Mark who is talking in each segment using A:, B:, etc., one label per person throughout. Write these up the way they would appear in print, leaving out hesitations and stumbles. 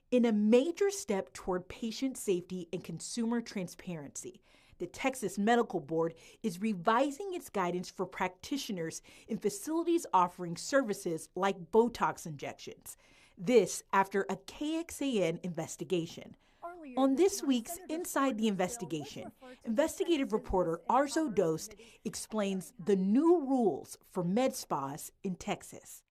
A: In a major step toward patient safety and consumer transparency, the Texas Medical Board is revising its guidance for practitioners in facilities offering services like Botox injections. This after a KXAN investigation. On this week's Inside the Investigation, investigative reporter Arzo Dost explains the new rules for med spas in Texas.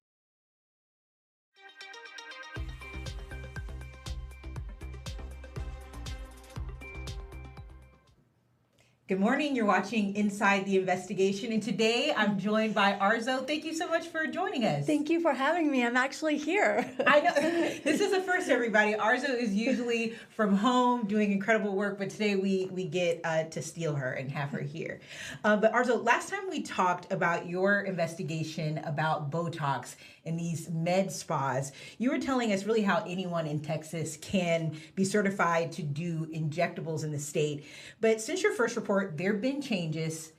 A: Good morning. You're watching Inside the Investigation, and today I'm joined by Arzo. Thank you so much for joining us.
B: Thank you for having me. I'm actually here.
A: I know. This is a first, everybody. Arzo is usually from home doing incredible work, but today we get to steal her and have her here. But Arzo, last time we talked about your investigation about Botox and these med spas, you were telling us really how anyone in Texas can be certified to do injectables in the state. But since your first report, there have been changes.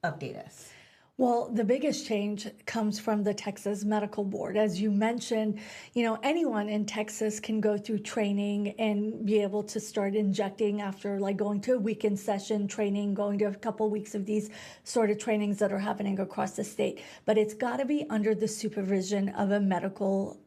A: Update us.
B: Well, the biggest change comes from the Texas Medical Board. As you mentioned, anyone in Texas can go through training and be able to start injecting after going to a weekend session training, going to a couple weeks of these sort of trainings that are happening across the state. But it's got to be under the supervision of a medical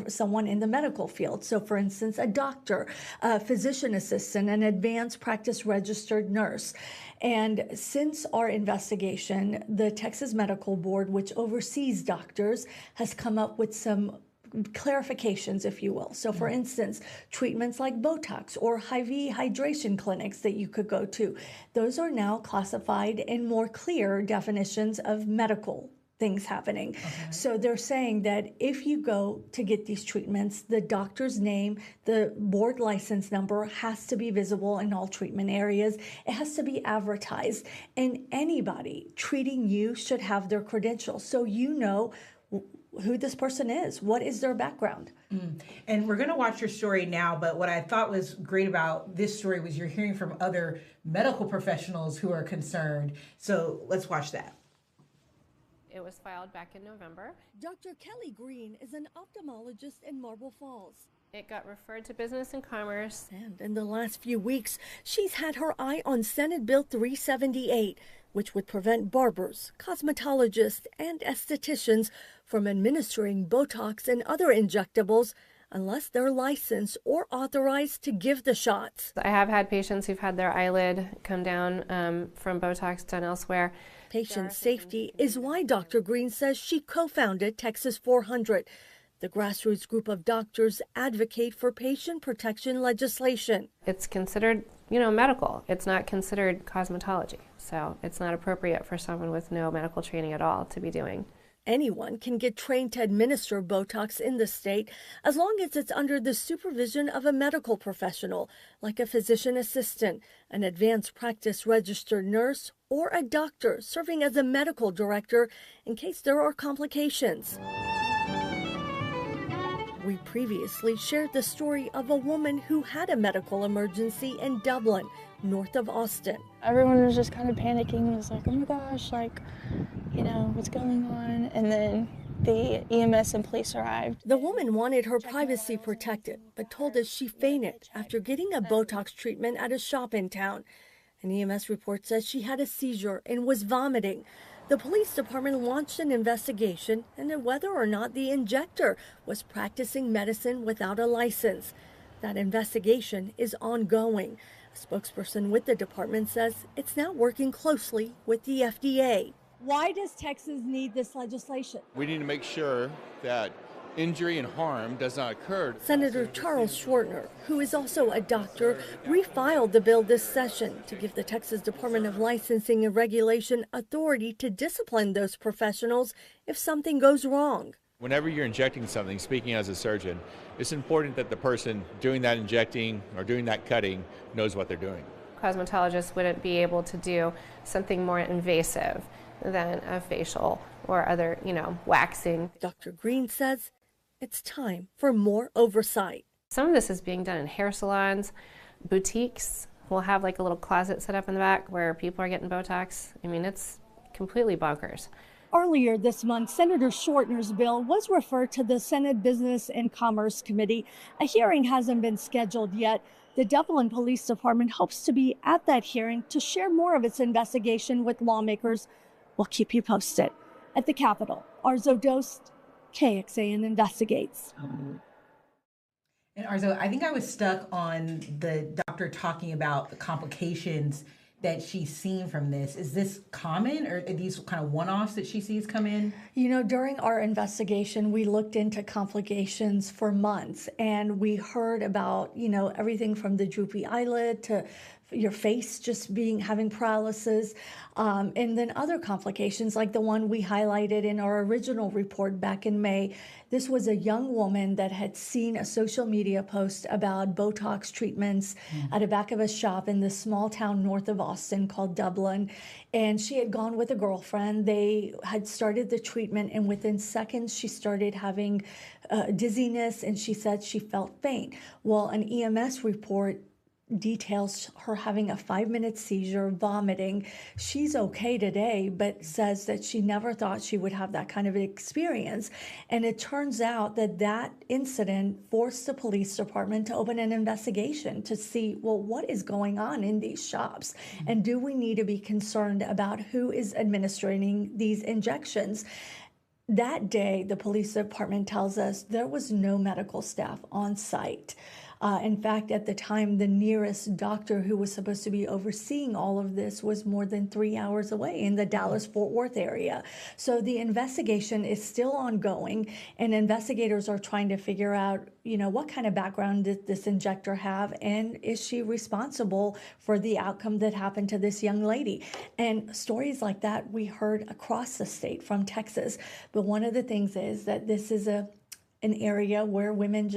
B: someone in the medical field. So for instance, a doctor, a physician assistant, an advanced practice registered nurse. And since our investigation, the Texas Medical Board, which oversees doctors, has come up with some clarifications, if you will. So for instance, treatments like Botox or IV hydration clinics that you could go to, those are now classified in more clear definitions of medical things happening. Okay. So they're saying that if you go to get these treatments, the doctor's name, the board license number has to be visible in all treatment areas. It has to be advertised. And anybody treating you should have their credentials. So you know who this person is. What is their background?
A: And we're going to watch your story now, but what I thought was great about this story was you're hearing from other medical professionals who are concerned. So let's watch that.
C: It was filed back in November.
B: Dr. Kelly Green is an ophthalmologist in Marble Falls.
C: It got referred to Business and Commerce.
B: And in the last few weeks, she's had her eye on Senate Bill 378, which would prevent barbers, cosmetologists, and estheticians from administering Botox and other injectables unless they're licensed or authorized to give the shots.
C: I have had patients who've had their eyelid come down from Botox done elsewhere.
B: Patient safety is why Dr. Green says she co-founded Texas 400. The grassroots group of doctors advocate for patient protection legislation.
C: It's considered, medical. It's not considered cosmetology. So it's not appropriate for someone with no medical training at all to be doing.
B: Anyone can get trained to administer Botox in the state as long as it's under the supervision of a medical professional, like a physician assistant, an advanced practice registered nurse, or a doctor serving as a medical director in case there are complications. We previously shared the story of a woman who had a medical emergency in Dublin, north of Austin.
D: Everyone was just kind of panicking and was like, oh my gosh, what's going on? And then the EMS and police arrived.
B: The woman wanted her privacy protected, but told us she fainted after getting a Botox treatment at a shop in town. An EMS report says she had a seizure and was vomiting. The police department launched an investigation into whether or not the injector was practicing medicine without a license. That investigation is ongoing. A spokesperson with the department says it's now working closely with the FDA. Why does Texas need this legislation?
E: We need to make sure that injury and harm does not occur.
B: Senator Charles Schwartner, who is also a doctor, refiled the bill this session to give the Texas Department of Licensing and Regulation authority to discipline those professionals if something goes wrong.
E: Whenever you're injecting something, speaking as a surgeon, it's important that the person doing that injecting or doing that cutting knows what they're doing.
C: Cosmetologists wouldn't be able to do something more invasive than a facial or other, waxing.
B: Dr. Green says it's time for more oversight.
C: Some of this is being done in hair salons, boutiques. We'll have like a little closet set up in the back where people are getting Botox. I mean, it's completely bonkers.
B: Earlier this month, Senator Schwartner's bill was referred to the Senate Business and Commerce Committee. A hearing hasn't been scheduled yet. The Dublin Police Department hopes to be at that hearing to share more of its investigation with lawmakers. We'll keep you posted. At the Capitol, Arzo Dost, KXAN Investigates.
A: And Arzo, I think I was stuck on the doctor talking about the complications that she's seen from this. Is this common, or are these kind of one-offs that she sees come in?
B: During our investigation, we looked into complications for months, and we heard about, everything from the droopy eyelid to your face just having paralysis, and then other complications like the one we highlighted in our original report back in May. This was a young woman that had seen a social media post about Botox treatments at the back of a shop in this small town north of Austin called Dublin. And she had gone with a girlfriend. They had started the treatment, and within seconds, she started having dizziness, and she said she felt faint. Well, an EMS report details her having a 5-minute seizure, vomiting. She's okay today, but says that she never thought she would have that kind of experience. And it turns out that incident forced the police department to open an investigation to see, well, what is going on in these shops? And do we need to be concerned about who is administering these injections? That day, the police department tells us there was no medical staff on site. In fact, at the time, the nearest doctor who was supposed to be overseeing all of this was more than 3 hours away in the Dallas-Fort Worth area. So the investigation is still ongoing, and investigators are trying to figure out, what kind of background did this injector have, and is she responsible for the outcome that happened to this young lady? And stories like that we heard across the state from Texas. But one of the things is that this is an area where women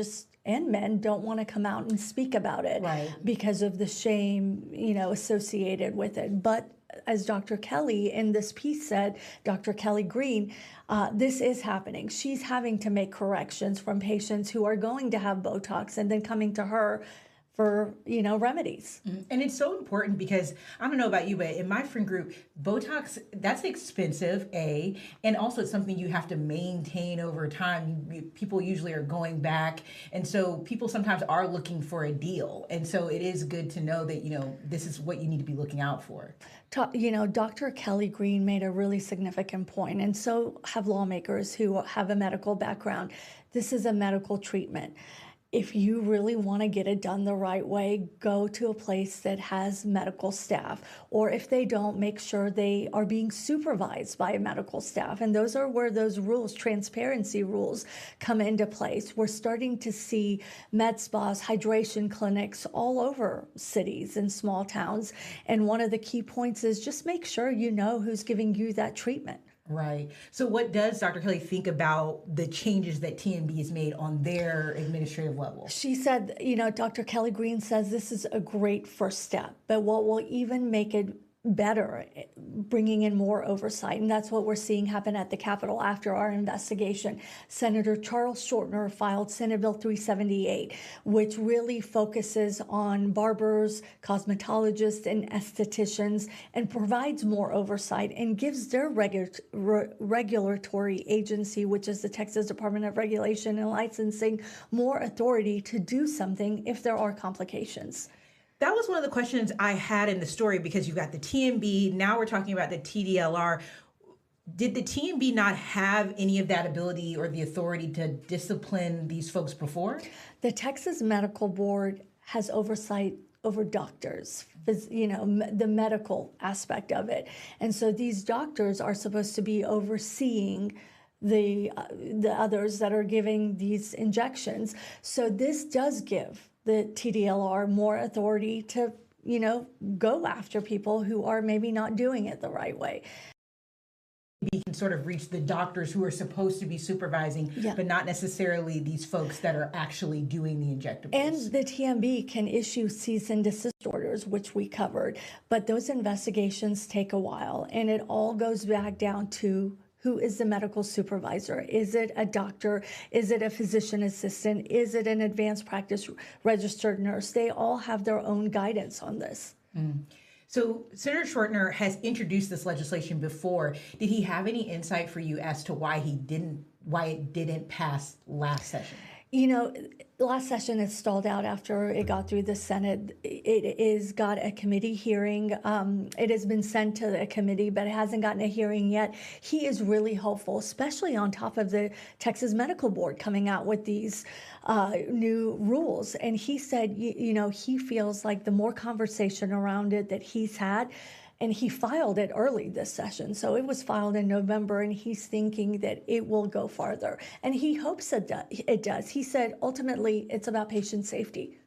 B: and men don't want to come out and speak about it, right, because of the shame, associated with it. But as Dr. Kelly in this piece said, Dr. Kelly Green, this is happening. She's having to make corrections from patients who are going to have Botox and then coming to her for, remedies.
A: And it's so important because, I don't know about you, but in my friend group, Botox, that's expensive, and also it's something you have to maintain over time. People usually are going back, and so people sometimes are looking for a deal. And so it is good to know that, this is what you need to be looking out for.
B: Dr. Kelly Green made a really significant point, and so have lawmakers who have a medical background. This is a medical treatment. If you really want to get it done the right way, go to a place that has medical staff. Or if they don't, make sure they are being supervised by a medical staff. And those are where those rules, transparency rules, come into place. We're starting to see med spas, hydration clinics all over cities and small towns. And one of the key points is just make sure you know who's giving you that treatment.
A: Right. So what does Dr. Kelly think about the changes that TMB has made on their administrative level?
B: She said, Dr. Kelly Green says this is a great first step, but what will even make it better, bringing in more oversight. And that's what we're seeing happen at the Capitol after our investigation. Senator Charles Schwartner filed Senate Bill 378, which really focuses on barbers, cosmetologists, and estheticians, and provides more oversight and gives their regulatory agency, which is the Texas Department of Regulation and Licensing, more authority to do something if there are complications.
A: That was one of the questions I had in the story, because you've got the TMB, now we're talking about the TDLR. Did the TMB not have any of that ability or the authority to discipline these folks before?
B: The Texas Medical Board has oversight over doctors, the medical aspect of it. And so these doctors are supposed to be overseeing the others that are giving these injections. So this does give the TDLR more authority to, go after people who are maybe not doing it the right way.
A: You can sort of reach the doctors who are supposed to be supervising, but not necessarily these folks that are actually doing the injectables.
B: And the TMB can issue cease and desist orders, which we covered, but those investigations take a while, and it all goes back down to who is the medical supervisor? Is it a doctor? Is it a physician assistant? Is it an advanced practice registered nurse? They all have their own guidance on this.
A: So Senator Schwertner has introduced this legislation before. Did he have any insight for you as to why it didn't pass last session?
B: Last session it stalled out after it got through the Senate. It is got a committee hearing. It has been sent to a committee, but it hasn't gotten a hearing yet. He is really hopeful, especially on top of the Texas Medical Board coming out with these new rules. And he said, he feels like the more conversation around it that he's had, and he filed it early this session. So it was filed in November, and he's thinking that it will go farther. And he hopes it does. He said, ultimately, it's about patient safety.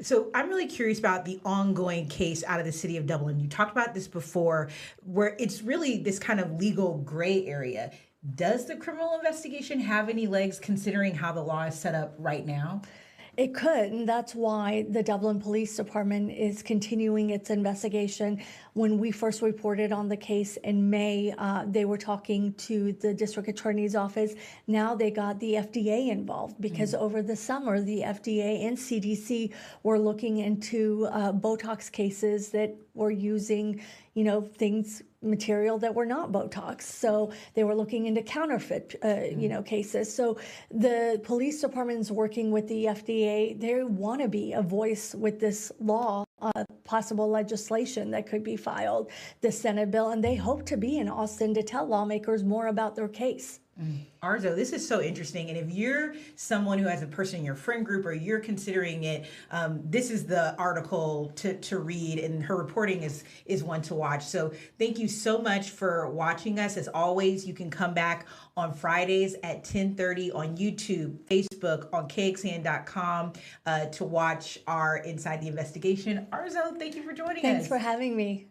A: So I'm really curious about the ongoing case out of the city of Dublin. You talked about this before, where it's really this kind of legal gray area. Does the criminal investigation have any legs considering how the law is set up right now?
B: It could, and that's why the Dublin Police Department is continuing its investigation. When we first reported on the case in May, they were talking to the district attorney's office. Now they got the FDA involved because over the summer, the FDA and CDC were looking into Botox cases that were using, material that were not Botox. So they were looking into counterfeit, cases. So the police department is working with the FDA. They want to be a voice with this law, possible legislation that could be filed, the Senate bill, and they hope to be in Austin to tell lawmakers more about their case.
A: Arzo, this is so interesting. And if you're someone who has a person in your friend group or you're considering it, this is the article to read, and her reporting is one to watch. So thank you so much for watching us. As always, you can come back on Fridays at 10:30 on YouTube, Facebook, on KXAN.com to watch our Inside the Investigation. Arzo, thank you for joining us.
B: Thanks for having me.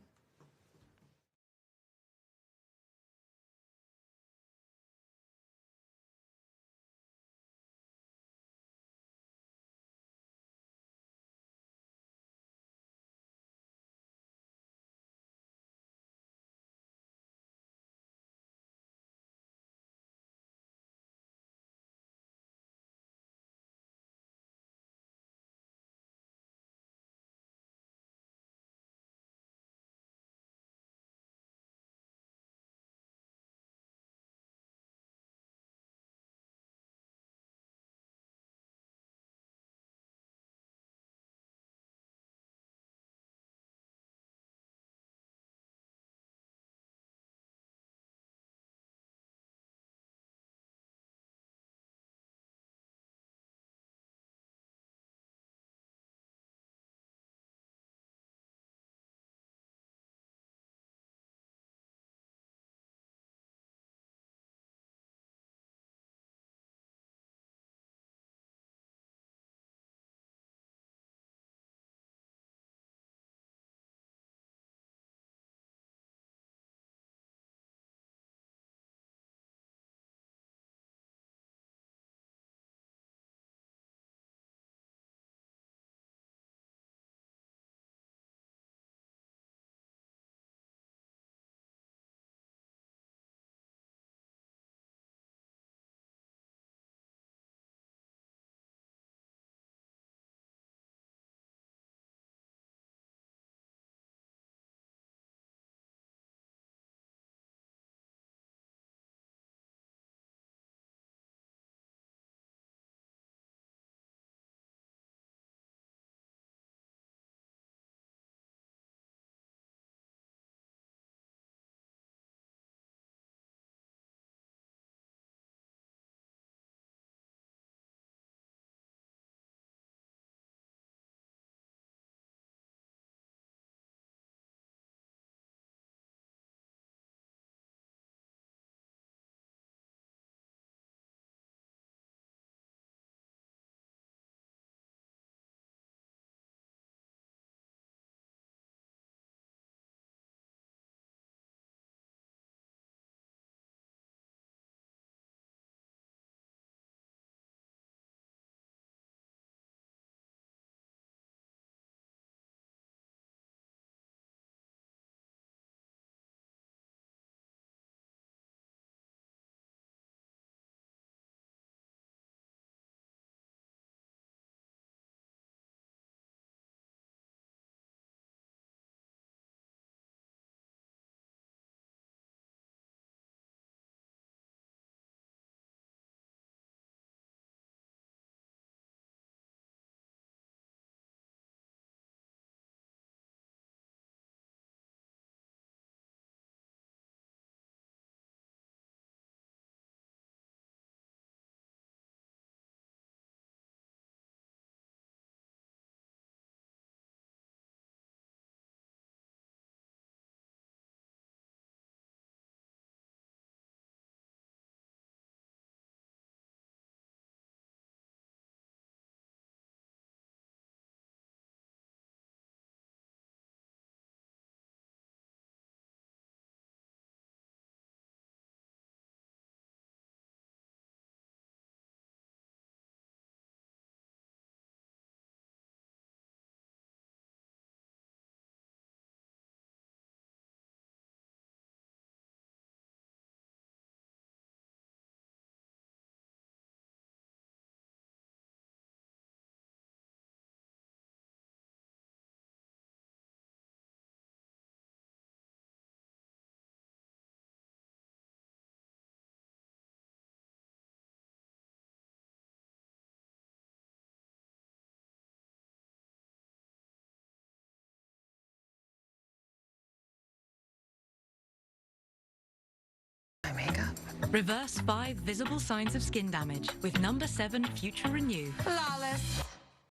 F: Reverse 5 visible signs of skin damage with number 7 Future Renew.
G: Flawless.